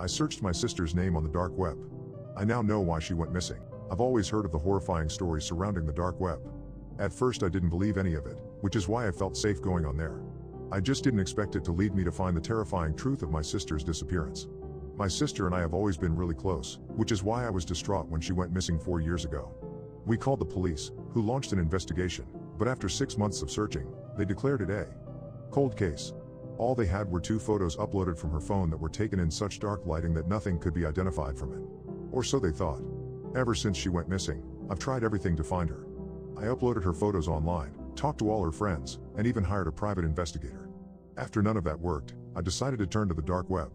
I searched my sister's name on the dark web. I now know why she went missing. I've always heard of the horrifying stories surrounding the dark web. At first I didn't believe any of it, which is why I felt safe going on there. I just didn't expect it to lead me to find the terrifying truth of my sister's disappearance. My sister and I have always been really close, which is why I was distraught when she went missing 4 years ago. We called the police, who launched an investigation, but after 6 months of searching, they declared it a cold case. All they had were 2 photos uploaded from her phone that were taken in such dark lighting that nothing could be identified from it. Or so they thought. Ever since she went missing, I've tried everything to find her. I uploaded her photos online, talked to all her friends, and even hired a private investigator. After none of that worked, I decided to turn to the dark web.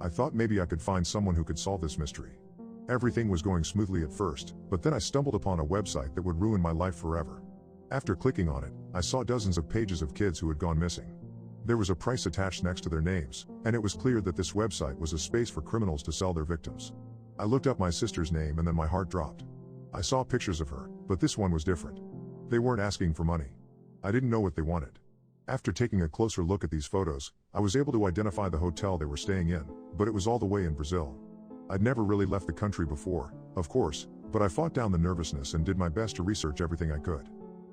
I thought maybe I could find someone who could solve this mystery. Everything was going smoothly at first, but then I stumbled upon a website that would ruin my life forever. After clicking on it, I saw dozens of pages of kids who had gone missing. There was a price attached next to their names, and it was clear that this website was a space for criminals to sell their victims. I looked up my sister's name and then my heart dropped. I saw pictures of her, but this one was different. They weren't asking for money. I didn't know what they wanted. After taking a closer look at these photos, I was able to identify the hotel they were staying in, but it was all the way in Brazil. I'd never really left the country before, of course, but I fought down the nervousness and did my best to research everything I could.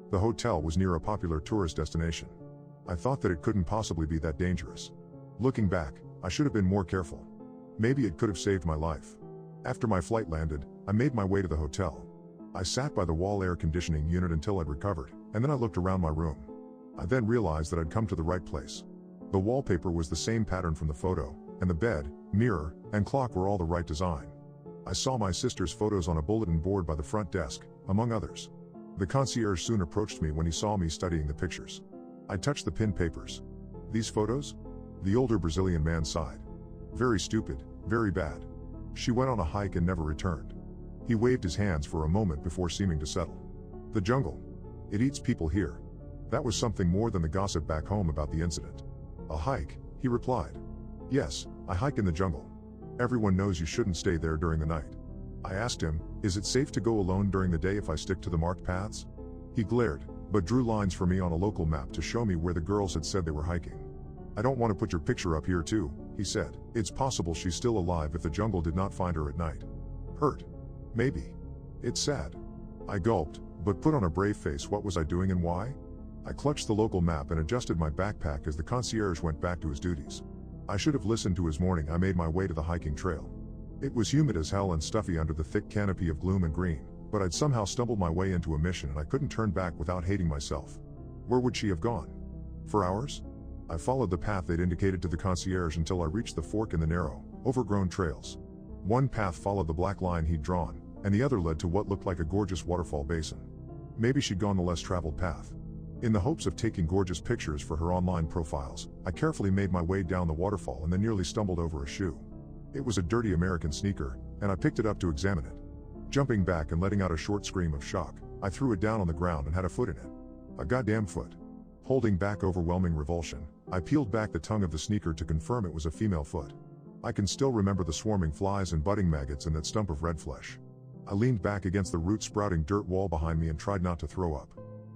The hotel was near a popular tourist destination. I thought that it couldn't possibly be that dangerous. Looking back, I should have been more careful. Maybe it could have saved my life. After my flight landed, I made my way to the hotel. I sat by the wall air conditioning unit until I'd recovered, and then I looked around my room. I then realized that I'd come to the right place. The wallpaper was the same pattern from the photo, and the bed, mirror, and clock were all the right design. I saw my sister's photos on a bulletin board by the front desk, among others. The concierge soon approached me when he saw me studying the pictures. I touched the pinned papers. These photos? The older Brazilian man sighed. Very stupid, very bad. She went on a hike and never returned. He waved his hands for a moment before seeming to settle. The jungle. It eats people here. That was something more than the gossip back home about the incident. A hike, he replied. Yes, I hike in the jungle. Everyone knows you shouldn't stay there during the night. I asked him, is it safe to go alone during the day if I stick to the marked paths? He glared, but drew lines for me on a local map to show me where the girls had said they were hiking. I don't want to put your picture up here too, he said. It's possible she's still alive if the jungle did not find her at night. Hurt? Maybe. It's sad. I gulped, but put on a brave face. What was I doing and why? I clutched the local map and adjusted my backpack as the concierge went back to his duties. I should have listened to his warning. I made my way to the hiking trail. It was humid as hell and stuffy under the thick canopy of gloom and green, but I'd somehow stumbled my way into a mission and I couldn't turn back without hating myself. Where would she have gone? For hours? I followed the path they'd indicated to the concierge until I reached the fork in the narrow, overgrown trails. One path followed the black line he'd drawn, and the other led to what looked like a gorgeous waterfall basin. Maybe she'd gone the less traveled path. In the hopes of taking gorgeous pictures for her online profiles, I carefully made my way down the waterfall and then nearly stumbled over a shoe. It was a dirty American sneaker, and I picked it up to examine it. Jumping back and letting out a short scream of shock, I threw it down on the ground and had a foot in it. A goddamn foot. Holding back overwhelming revulsion, I peeled back the tongue of the sneaker to confirm it was a female foot. I can still remember the swarming flies and budding maggots in that stump of red flesh. I leaned back against the root-sprouting dirt wall behind me and tried not to throw up.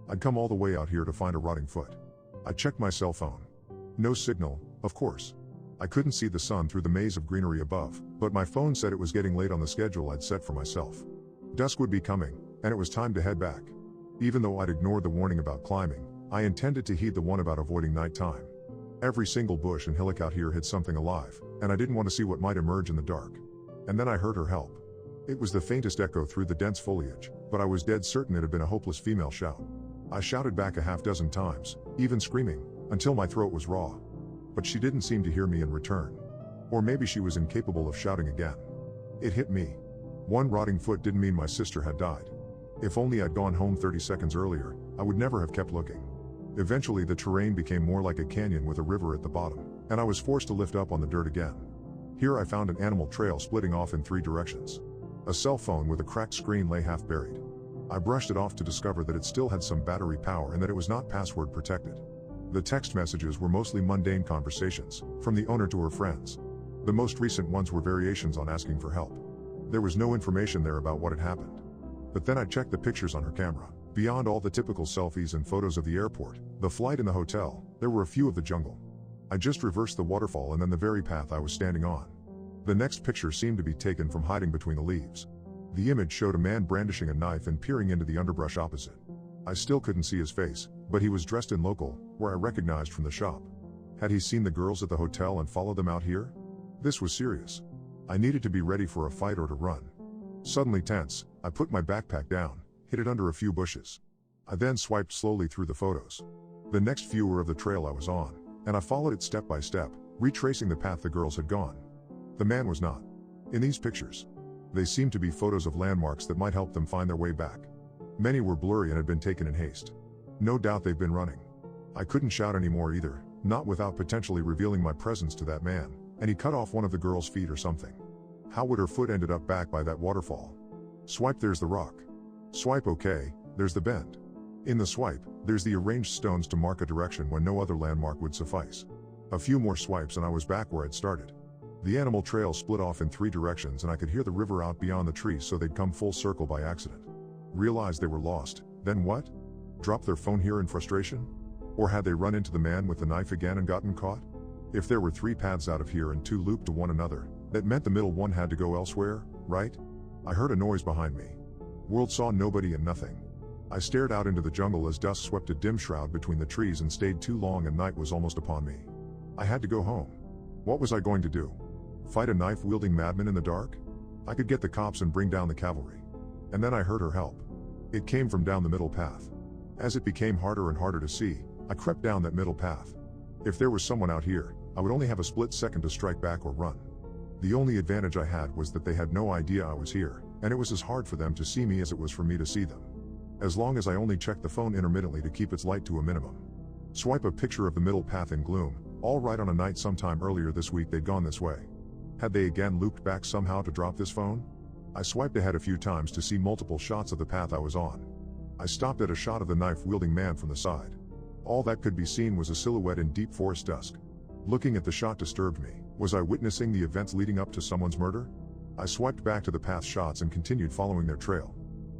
I'd come all the way out here to find a rotting foot. I checked my cell phone. No signal, of course. I couldn't see the sun through the maze of greenery above, but my phone said it was getting late on the schedule I'd set for myself. Dusk would be coming, and it was time to head back. Even though I'd ignored the warning about climbing, I intended to heed the one about avoiding nighttime. Every single bush and hillock out here hid something alive, and I didn't want to see what might emerge in the dark. And then I heard her help. It was the faintest echo through the dense foliage, but I was dead certain it had been a hopeless female shout. I shouted back a half-dozen times, even screaming, until my throat was raw. But she didn't seem to hear me in return. Or maybe she was incapable of shouting again. It hit me. One rotting foot didn't mean my sister had died. If only I'd gone home 30 seconds earlier, I would never have kept looking. Eventually the terrain became more like a canyon with a river at the bottom, and I was forced to lift up on the dirt again. Here I found an animal trail splitting off in 3 directions. A cell phone with a cracked screen lay half buried. I brushed it off to discover that it still had some battery power and that it was not password protected. The text messages were mostly mundane conversations, from the owner to her friends. The most recent ones were variations on asking for help. There was no information there about what had happened. But then I checked the pictures on her camera. Beyond all the typical selfies and photos of the airport, the flight and the hotel, there were a few of the jungle. I just reversed the waterfall and then the very path I was standing on. The next picture seemed to be taken from hiding between the leaves. The image showed a man brandishing a knife and peering into the underbrush opposite. I still couldn't see his face, but he was dressed in local, where I recognized from the shop. Had he seen the girls at the hotel and followed them out here? This was serious. I needed to be ready for a fight or to run. Suddenly tense, I put my backpack down, hid it under a few bushes. I then swiped slowly through the photos. The next few were of the trail I was on, and I followed it step by step, retracing the path the girls had gone. The man was not in these pictures. They seemed to be photos of landmarks that might help them find their way back. Many were blurry and had been taken in haste. No doubt they've been running. I couldn't shout anymore either, not without potentially revealing my presence to that man, and he cut off one of the girl's feet or something. How would her foot ended up back by that waterfall? Swipe, there's the rock. Swipe, okay, there's the bend. In the swipe, there's the arranged stones to mark a direction when no other landmark would suffice. A few more swipes and I was back where I'd started. The animal trail split off in 3 directions and I could hear the river out beyond the trees, so they'd come full circle by accident. Realized they were lost, then what? Drop their phone here in frustration? Or had they run into the man with the knife again and gotten caught? If there were 3 paths out of here and 2 looped to one another, that meant the middle one had to go elsewhere, right? I heard a noise behind me. World saw nobody and nothing. I stared out into the jungle as dusk swept a dim shroud between the trees and stayed too long and night was almost upon me. I had to go home. What was I going to do? Fight a knife-wielding madman in the dark? I could get the cops and bring down the cavalry. And then I heard her help. It came from down the middle path. As it became harder and harder to see, I crept down that middle path. If there was someone out here, I would only have a split second to strike back or run. The only advantage I had was that they had no idea I was here, and it was as hard for them to see me as it was for me to see them. As long as I only checked the phone intermittently to keep its light to a minimum. Swipe, a picture of the middle path in gloom, all right. On a night sometime earlier this week they'd gone this way. Had they again looped back somehow to drop this phone? I swiped ahead a few times to see multiple shots of the path I was on. I stopped at a shot of the knife-wielding man from the side. All that could be seen was a silhouette in deep forest dusk. Looking at the shot disturbed me. Was I witnessing the events leading up to someone's murder? I swiped back to the path shots and continued following their trail.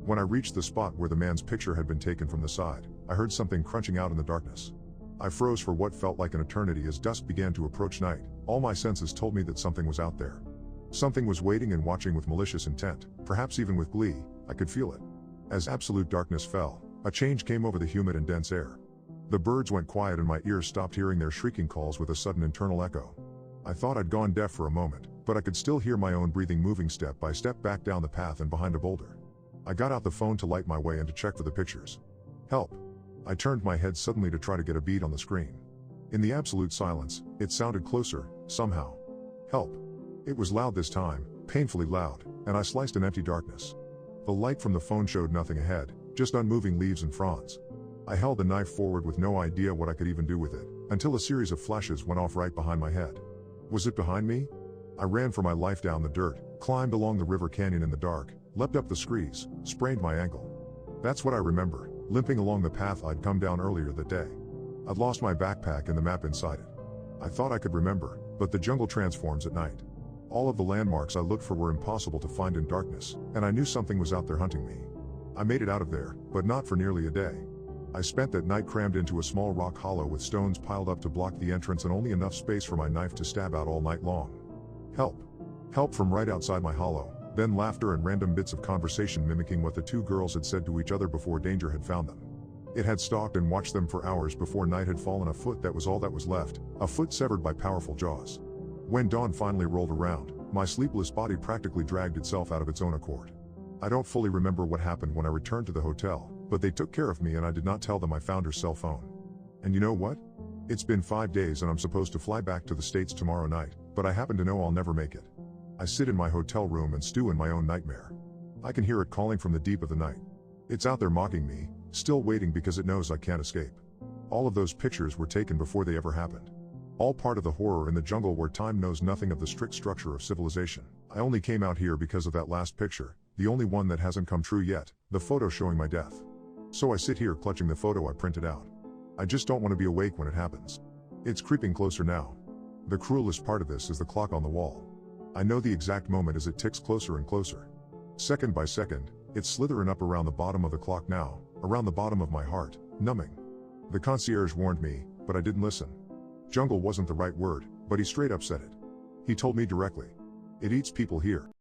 When I reached the spot where the man's picture had been taken from the side, I heard something crunching out in the darkness. I froze for what felt like an eternity as dusk began to approach night. All my senses told me that something was out there. Something was waiting and watching with malicious intent, perhaps even with glee. I could feel it. As absolute darkness fell, a change came over the humid and dense air. The birds went quiet and my ears stopped hearing their shrieking calls with a sudden internal echo. I thought I'd gone deaf for a moment, but I could still hear my own breathing moving step by step back down the path and behind a boulder. I got out the phone to light my way and to check for the pictures. Help! I turned my head suddenly to try to get a bead on the screen. In the absolute silence, it sounded closer, somehow. Help! It was loud this time, painfully loud, and I sliced an empty darkness. The light from the phone showed nothing ahead, just unmoving leaves and fronds. I held the knife forward with no idea what I could even do with it, until a series of flashes went off right behind my head. Was it behind me? I ran for my life down the dirt, climbed along the river canyon in the dark, leapt up the screes, sprained my ankle. That's what I remember, limping along the path I'd come down earlier that day. I'd lost my backpack and the map inside it. I thought I could remember, but the jungle transforms at night. All of the landmarks I looked for were impossible to find in darkness, and I knew something was out there hunting me. I made it out of there, but not for nearly a day. I spent that night crammed into a small rock hollow with stones piled up to block the entrance and only enough space for my knife to stab out all night long. Help! Help from right outside my hollow, then laughter and random bits of conversation mimicking what the 2 girls had said to each other before danger had found them. It had stalked and watched them for hours before night had fallen. A foot, that was all that was left, a foot severed by powerful jaws. When dawn finally rolled around, my sleepless body practically dragged itself out of its own accord. I don't fully remember what happened when I returned to the hotel, but they took care of me and I did not tell them I found her cell phone. And you know what? It's been 5 days and I'm supposed to fly back to the States tomorrow night, but I happen to know I'll never make it. I sit in my hotel room and stew in my own nightmare. I can hear it calling from the deep of the night. It's out there mocking me, still waiting because it knows I can't escape. All of those pictures were taken before they ever happened. All part of the horror in the jungle where time knows nothing of the strict structure of civilization. I only came out here because of that last picture, the only one that hasn't come true yet, the photo showing my death. So I sit here clutching the photo I printed out. I just don't want to be awake when it happens. It's creeping closer now. The cruelest part of this is the clock on the wall. I know the exact moment as it ticks closer and closer. Second by second, it's slithering up around the bottom of the clock now, around the bottom of my heart, numbing. The concierge warned me, but I didn't listen. Jungle wasn't the right word, but he straight up said it. He told me directly. It eats people here.